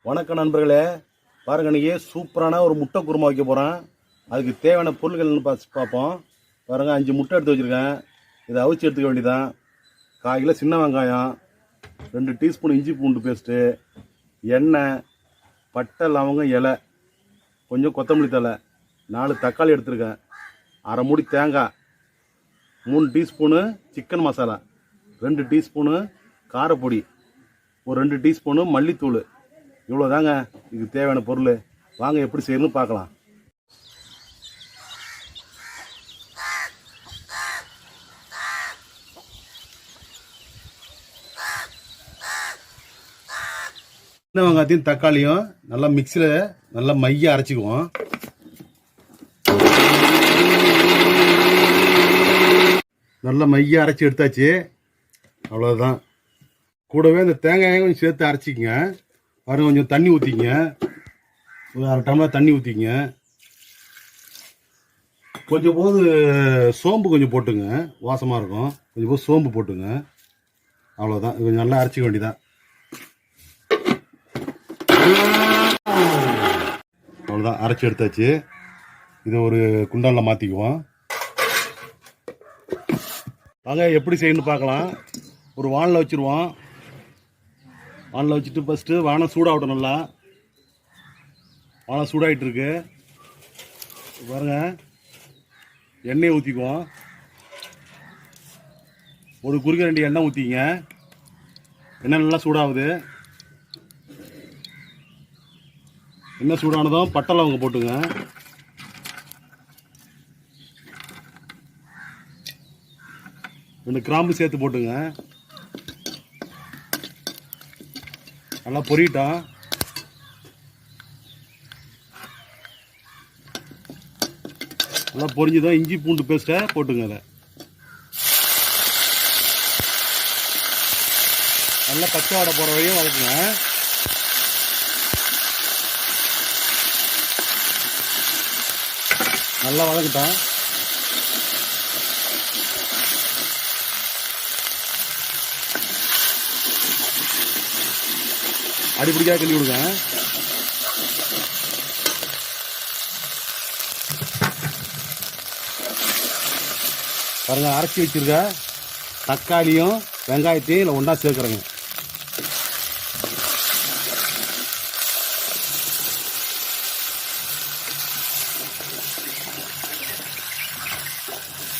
வணக்கம் நண்பர்களே, பாருங்க இன்றைக்கி சூப்பரான ஒரு முட்டை குருமா வைக்க போகிறேன். அதுக்கு தேவையான பொருட்கள்னு பார்ப்போம். பாருங்கள், 5 முட்டை எடுத்து வச்சுருக்கேன். இதை அவிச்சு எடுத்துக்க வேண்டியதான். 1/4 கிலோ சின்ன வெங்காயம், 2 டீஸ்பூன் இஞ்சி பூண்டு பேஸ்ட்டு, எண்ணெய், பட்டை லவங்கம் இலை, கொஞ்சம் கொத்தமல்லி தழை, 4 தக்காளி எடுத்துருக்கேன், 1/2 மூடி தேங்காய், 3 டீஸ்பூனு சிக்கன் மசாலா, 2 டீஸ்பூனு காரப்பொடி, ஒரு 2 டீஸ்பூனு மல்லித்தூள். இவ்வளோ தாங்க இதுக்கு தேவையான பொருள். வாங்க எப்படி செய்யணும்னு பார்க்கலாம். சின்ன வெங்காயத்தையும் தக்காளியும் நல்லா மிக்சியில் நல்லா மைய அரைச்சிக்குவோம். நல்லா மைய அரைச்சி எடுத்தாச்சு. அவ்வளோதான். கூடவே இந்த தேங்காயை கொஞ்சம் சேர்த்து அரைச்சிக்கங்க. பாருங்க, கொஞ்சம் தண்ணி ஊற்றிங்க, ஒரு 1/2 டம்ளர் தண்ணி ஊற்றிங்க. கொஞ்சம் போது சோம்பு கொஞ்சம் போட்டுங்க, வாசமாக இருக்கும். கொஞ்சம் போது சோம்பு போட்டுங்க. அவ்வளோதான். கொஞ்சம் நல்லா அரைச்சிக்க வேண்டியதான். அவ்வளோதான், அரைச்சி எடுத்தாச்சு. இதை ஒரு குண்டானில் மாற்றிக்குவோம். வாங்க எப்படி செய்யணும்னு பார்க்கலாம். ஒரு வானில் வச்சுருவோம். வானில் வச்சுட்டு ஃபஸ்ட்டு வானம் சூடாகட்டும். நல்லா வானம் சூடாகிட்டு இருக்கு. பாருங்க, எண்ணெயை ஊற்றிக்குவோம். ஒரு குறுக்க 2 எண்ணெய் ஊற்றிங்க. எண்ணெய் நல்லா சூடாகுது. எண்ணெய் சூடானதும் பட்டை லவங்கம் போட்டுங்க. ரெண்டு கிராம்பு சேர்த்து போட்டுங்க. நல்லா பொரிட்டோம். நல்லா பொரிஞ்சுதான் இஞ்சி பூண்டு பேஸ்ட்டை போட்டுங்க. அதை நல்லா பச்சை வாடை போகிற வரையும் வதக்குங்க. நல்லா வதக்கிட்டோம். அடிப்படிக்காக கிண்டி விடுங்க. பாருங்க, அரைச்சி வச்சிருக்க தக்காளியும் வெங்காயத்தையும் இல்லை ஒன்றா சேர்க்குறேங்க.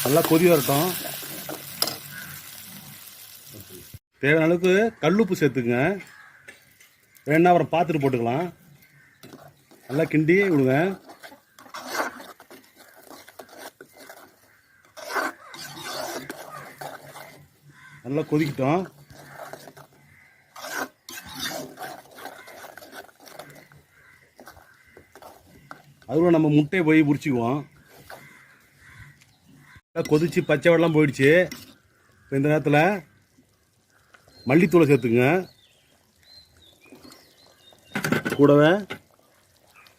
நல்லா கொதி வரட்டும். தேவையான அளவுக்கு கல்லுப்பு சேர்த்துங்க. வேணா அப்புறம் பார்த்துட்டு போட்டுக்கலாம். நல்லா கிண்டி விடுங்க. நல்லா கொதிக்கிட்டோம். அதுவும் நம்ம முட்டையை போய் பிடிச்சிக்குவோம். கொதிச்சு பச்சை வெள்ளம் போயிடுச்சு. இப்போ இந்த நேரத்தில் மல்லித்தூளை சேர்த்துங்க. கூடவே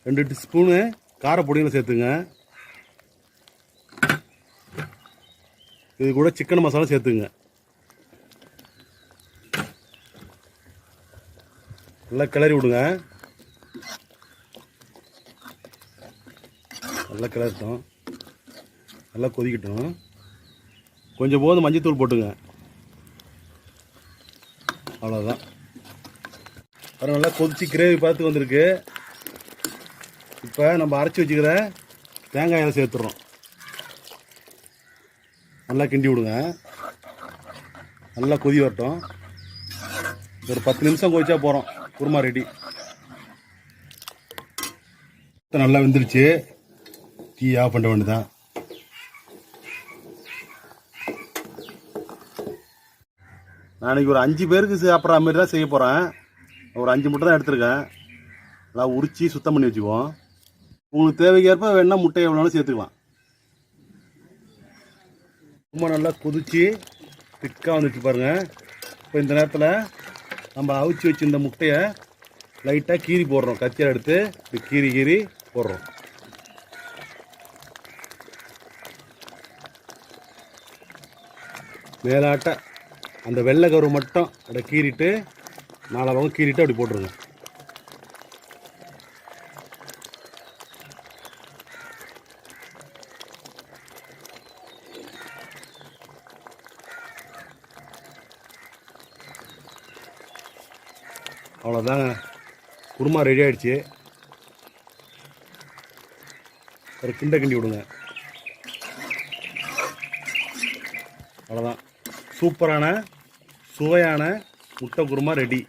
2 டீஸ்பூனு காரப்பொடிகளை சேர்த்துங்க. இது கூட சிக்கன் மசாலா சேர்த்துங்க. நல்லா கிளறி விடுங்க. நல்லா கிளறட்டும். நல்லா கொதிக்கட்டும். கொஞ்சம் போது மஞ்சத்தூள் போட்டுங்க. அவ்வளோதான். அப்புறம் நல்லா கொதிச்சு கிரேவி பார்த்து வந்திருக்கு. இப்போ நம்ம அரைச்சி வச்சுக்கிற தேங்காயை சேர்த்துறோம். நல்லா கிண்டி விடுங்க. நல்லா கொதி வரட்டும். ஒரு 10 நிமிஷம் கொதிச்சா போகிறோம். குருமா ரெடி. நல்லா வெந்துருச்சு. டீ ஆஃப் பண்ண வேண்டியதான். நாளைக்கு ஒரு 5 பேருக்கு சாப்பிட்ற மாதிரி தான் செய்ய போகிறேன். ஒரு 5 முட்டை தான் எடுத்துருக்கேன். நல்லா உரித்து சுத்தம் பண்ணி வச்சுக்குவோம். உங்களுக்கு தேவைக்கேற்ப வேணால் முட்டை எவ்வளோனாலும் சேர்த்துக்கலாம். ரொம்ப நல்லா கொதிச்சு திக்காக வந்துச்சு பாருங்கள். இப்போ இந்த நேரத்தில் நம்ம அவிச்சு வச்சு இந்த முட்டையை லைட்டாக கீறி போடுறோம். கத்தியால் எடுத்து இப்படி கீறி போடுறோம். மேலாட்ட அந்த வெள்ளை கரு மட்டும் அதை கீறிட்டு 4 பக்கம் கீறிட்டு அப்படி போட்டுருங்க. அவ்வளோதாங்க, குருமா ரெடி ஆகிடுச்சு. ஒரு கிண்டி விடுங்க. அவ்வளோதான், சூப்பரான சுவையான முட்டை குருமா ரெடி.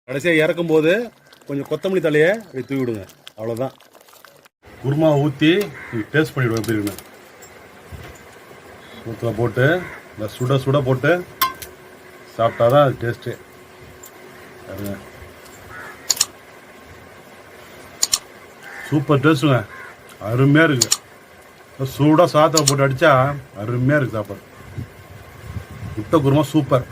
கடைசியாக இறக்கும்போது கொஞ்சம் கொத்தமல்லி தலையை அப்படி தூவி விடுங்க. அவ்வளோதான், குருமா ஊற்றி டேஸ்ட் பண்ணிவிடுவோம் எப்படி இருக்குன்னு. ஊற்றில் போட்டு இந்த சுட சுட போட்டு சாப்பிட்டா தான் அது டேஸ்ட்டு. சூப்பர் டேஸ்ட்டுங்க, அருமையாக இருக்குது. சூடாக சாதத்தை போட்டு அடித்தா அருமையாக இருக்குது சாப்பாடு. முட்டை குருமா சூப்பர்.